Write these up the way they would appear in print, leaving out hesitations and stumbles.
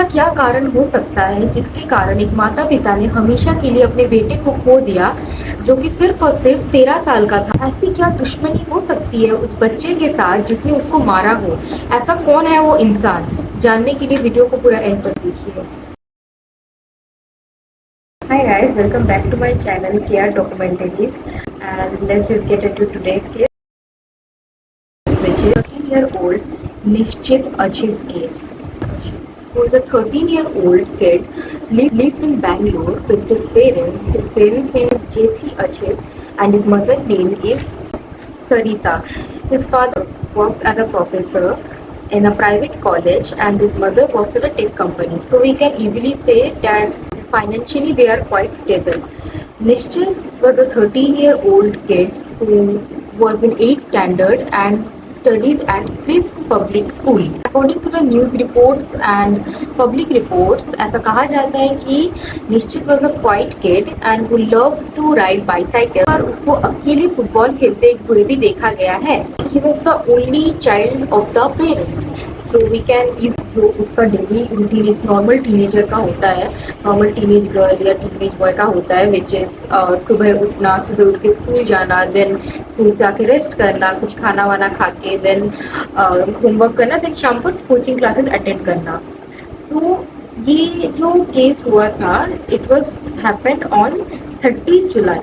ऐसा क्या कारण हो सकता है जिसके कारण एक माता पिता ने हमेशा के लिए अपने बेटे को खो दिया, जो कि सिर्फ और सिर्फ 13 साल का था। ऐसी क्या दुश्मनी हो सकती है उस बच्चे के साथ जिसने उसको मारा हो? ऐसा कौन है वो इंसान? जानने के लिए वीडियो को पूरा एंड तक देखिए। Hi guys, welcome back to my channel KR Documentaries, and let's just get into today's case, which is a 13-year-old Nishchit Achit case. Who is a 13-year-old kid, lives in Bangalore with his parents. His parents' name is JC Achit and his mother's name is Sarita. His father worked as a professor in a private college and his mother worked at a tech company. So we can easily say that financially they are quite stable. Nishchit was a 13-year-old kid who was in 8th standard and studies at Crisp Public School. According to the news reports and public reports, ऐसा कहा जाता है कि निश्चित was a quiet kid and who loves to ride bicycle, और उसको अकेले football खेलते हुए भी देखा गया है. He was the only child of the parents. So we can जो उसका डेली रूटीन एक नॉर्मल टीनेजर का होता है, नॉर्मल टीनेज गर्ल या टीनेज बॉय का होता है, विच इज़ सुबह उठना, सुबह उठ के स्कूल जाना, देन स्कूल से आके रेस्ट करना, कुछ खाना वाना खा के, देन होमवर्क करना, देन शाम को कोचिंग क्लासेस अटेंड करना. सो ये जो केस हुआ था, it was happened on 30 July.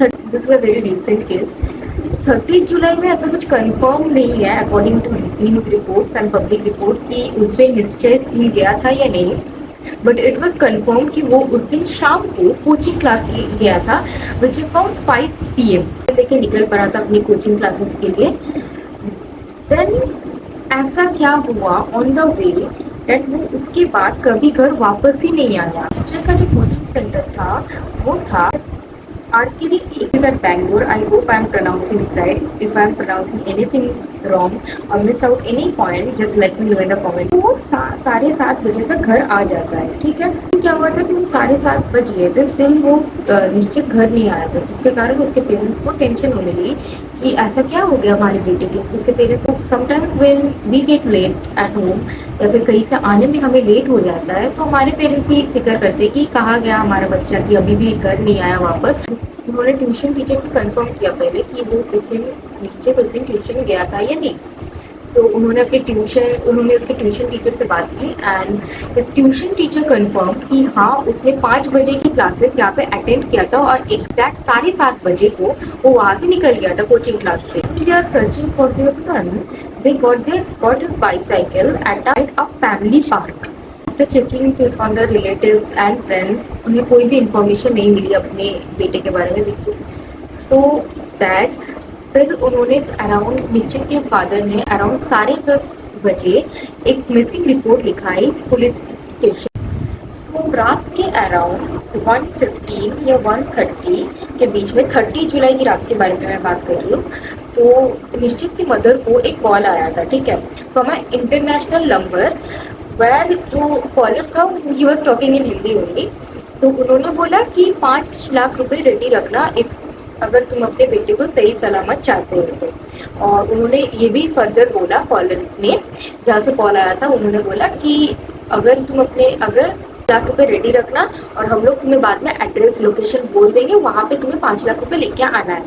This is a very recent case. 30 जुलाई में ऐसा कुछ कंफर्म नहीं है according to news reports and public reports कि उस दिन निश्चय स्कूल गया था या नहीं, बट इट वॉज कंफर्म कि वो उस दिन शाम को कोचिंग क्लास गया था, विच इज़ फ्रॉम 5 PM लेके निकल पड़ा था अपनी कोचिंग क्लासेस के लिए. देन ऐसा क्या हुआ ऑन द वे दैट वो उसके बाद कभी घर वापस ही नहीं आया. निश्चय का जो कोचिंग सेंटर था वो था Arcade is at Bangalore. I hope I am pronouncing it right. If I am pronouncing anything wrong or miss out any point, just let me know in the comment. वो 7:30 बजे तक घर आ जाता है, ठीक है. क्या हुआ था कि वो 7:30 बज गए थे, स्टिल वो निश्चित घर नहीं आया था, जिसके कारण उसके पेरेंट्स को टेंशन होने लगी कि ऐसा क्या हो गया हमारे बेटे के. उसके पेरेंट्स को sometimes when we get late at home या फिर कहीं से आने में हमें लेट हो जाता है, तो हमारे पेरेंट्स भी फिक्र करते कि कहाँ गया हमारा बच्चा, कि अभी भी घर नहीं आया वापस. उन्होंने ट्यूशन टीचर से कंफर्म किया पहले कि वो उस दिन निश्चित उस दिन ट्यूशन गया था या नहीं. तो उन्होंने उसके ट्यूशन टीचर से बात की एंड इस ट्यूशन टीचर कंफर्म कि हाँ उसने 5 बजे की क्लासेस यहाँ पे अटेंड किया था और एग्जैक्ट 7:30 बजे को वो वहाँ से निकल गया था कोचिंग क्लास से. They are searching for their son. They got his bicycle at a family park. After checking on the relatives and friends, उन्हें कोई भी इंफॉर्मेशन नहीं मिली अपने बेटे के बारे में, विच इज सो सैड. फिर उन्होंने अराउंड निश्चित के फादर ने अराउंड 10:30 बजे एक मिसिंग रिपोर्ट लिखाई पुलिस स्टेशन. सो रात के अराउंड 1:15 या 1:30 के बीच में, 30 जुलाई की रात के बारे में मैं बात कर रही हूँ, तो निश्चित की मदर को एक कॉल आया था, ठीक है, फ्रॉम अ इंटरनेशनल नंबर, वैर जो कॉलर था he was talking in Hindi only. तो उन्होंने बोला कि 5 लाख रुपए रेडी रखना अगर तुम अपने बेटे को सही सलामत चाहते हो तो. और उन्होंने ये भी फर्दर बोला, कॉलर ने जहाँ से कॉल आया था, उन्होंने बोला कि अगर 5 लाख रुपए रेडी रखना और हम लोग तुम्हें बाद में एड्रेस लोकेशन बोल देंगे, वहाँ पे तुम्हें 5 लाख रुपए लेके आना है.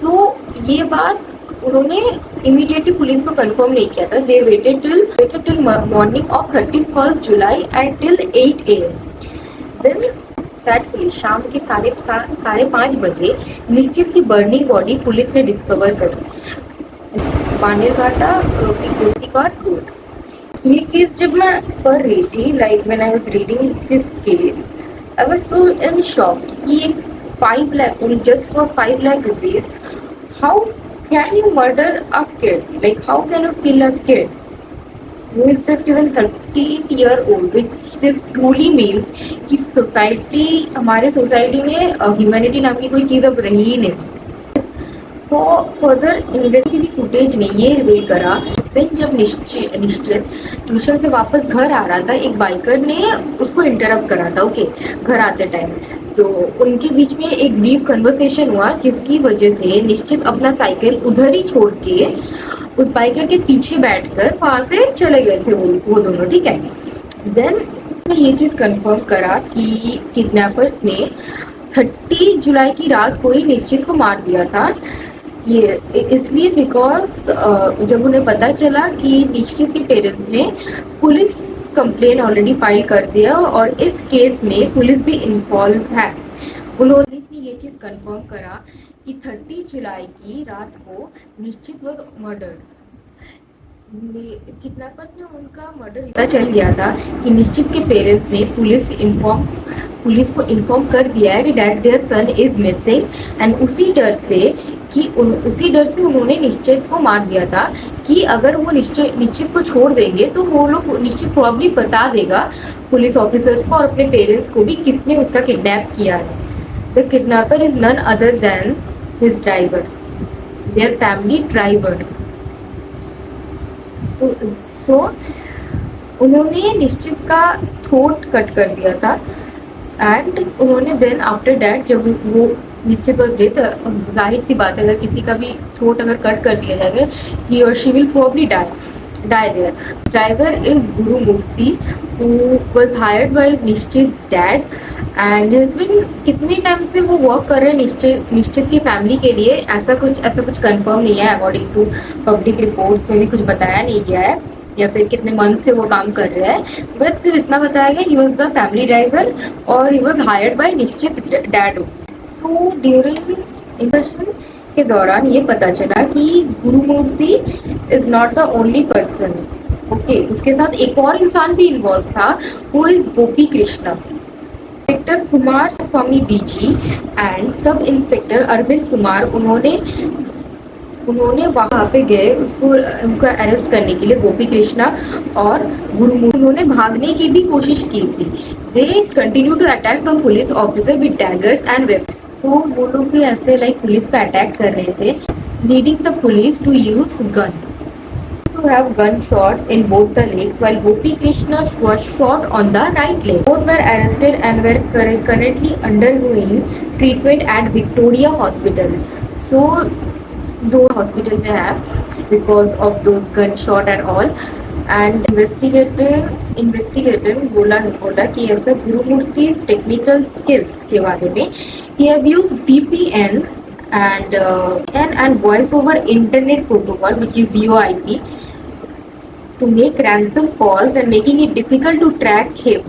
सो ये बात उन्होंने इमीडिएटली पुलिस को कंफर्म नहीं किया था. They waited till morning of 31 July and till 8 AM. Then sadfully शाम के 5:30 बजे निश्चित की बर्निंग बॉडी पुलिस ने डिस्कवर करी बानेरघाटा गोतीकाट रोड. ये केस जब मैं पढ़ रही थी, like when I was reading this case, I was so in shock कि 5 lakh just for 5 lakh rupees, how can you murder a kid? Like how can you kill a kid who is just even 30-year-old? Which this truly means कि हमारे society में humanity नाम की कोई चीज़ अब रही ही नहीं. फर्दर इन्वेस्टिगेटिव फुटेज ने ये रिवील करा, देन जब निश्चित ट्यूशन से वापस घर आ रहा था, एक बाइकर ने उसको इंटरप्ट करा था, ओके, घर आते टाइम. तो उनके बीच में एक ब्रीफ कन्वर्सेशन हुआ, जिसकी वजह से निश्चित अपना साइकिल उधर ही छोड़ के उस बाइकर के पीछे बैठकर वहाँ से चले गए थे वो दोनों, ठीक है. देन ये चीज़ कंफर्म करा कि किडनैपर्स ने 30 जुलाई की रात को ही निश्चित को मार दिया था। ये इसलिए बिकॉज जब उन्हें पता चला कि निश्चित के पेरेंट्स ने पुलिस कंप्लेन ऑलरेडी फाइल कर दिया और इस केस में पुलिस भी इन्वॉल्व है, उन्होंने ये चीज़ कंफर्म करा कि 30 जुलाई की रात को निश्चित वॉज मर्डर्ड। किडनैपर्स ने उनका मर्डर पता चल गया था कि निश्चित के पेरेंट्स ने पुलिस को इन्फॉर्म कर दिया है कि that their son is missing and उसी डर से उन्होंने निश्चित को मार दिया था कि अगर वो निश्चित को छोड़ देंगे तो वो लोग निश्चित प्रॉब्ली बता देगा पुलिस ऑफिसर्स को और अपने पेरेंट्स को भी किसने उसका किडनैप किया है। The kidnapper is none other than his driver, their family driver. तो उन्होंने निश्चित का थ्रोट कट कर दिया था एंड उन्होंने देन आफ्टर डैट जब वो निश्चित वॉज डेथ, जाहिर सी बात है अगर किसी का भी थ्रोट अगर कट कर दिया जाएगा ही और she will probably die there. Driver is Guru Murthy who was hired by निश्चित dad and has been कितने टाइम से वो वर्क कर रहे हैं निश्चित की फैमिली के लिए, ऐसा कुछ कंफर्म नहीं है। अकॉर्डिंग टू पब्लिक रिपोर्ट्स में भी कुछ बताया नहीं गया है या फिर कितने मंथ से वो काम कर रहा है, बट सिर्फ इतना बताया गया he was the family driver और he was hired by Nishchit dad. So during investigation के दौरान ये पता चला कि Gurumurthy is not the only person. Okay, उसके साथ एक और इंसान भी इन्वॉल्व था, वो is Gopi Krishna. Inspector Kumar Swamy BG and sub inspector Arvind Kumar उन्होंने वहाँ पे गए उनका अरेस्ट करने के लिए, गोपी कृष्णा और गुरुमूर्ति। उन्होंने भागने की भी कोशिश की थी। They continue to attack on police officer with daggers and weapons. तो वो लोग भी ऐसे लाइक पुलिस पे अटैक कर रहे थे, leading the police to use gun to have gunshots in both the legs while Gopi Krishna was shot on the right leg. Both were arrested and were currently undergoing treatment at Victoria Hospital. So दो hospital में है because of those gunshot and all. And investigator बोला कि ऐसा Gurumurthy technical skills के बारे में he have used VPN and voice over internet protocol which is VoIP to make ransom calls and making it difficult to track him.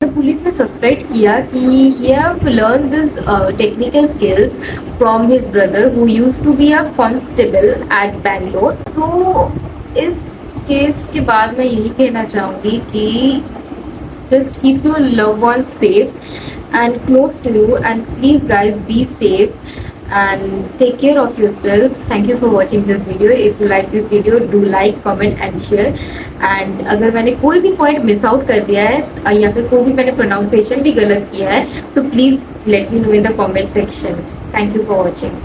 तो police ने suspect किया कि he have learned this technical skills from his brother who used to be a constable at Bangalore. So इस case के बाद मैं यही कहना चाहूँगी कि just keep your loved ones safe and close to you and please guys be safe and take care of yourself. Thank you for watching this video. If you like this video, do like, comment and share. And अगर मैंने कोई भी point miss out कर दिया है या फिर कोई भी मैंने प्रोनाउंसिएशन भी गलत किया है तो please let me know in the comment section. Thank you for watching.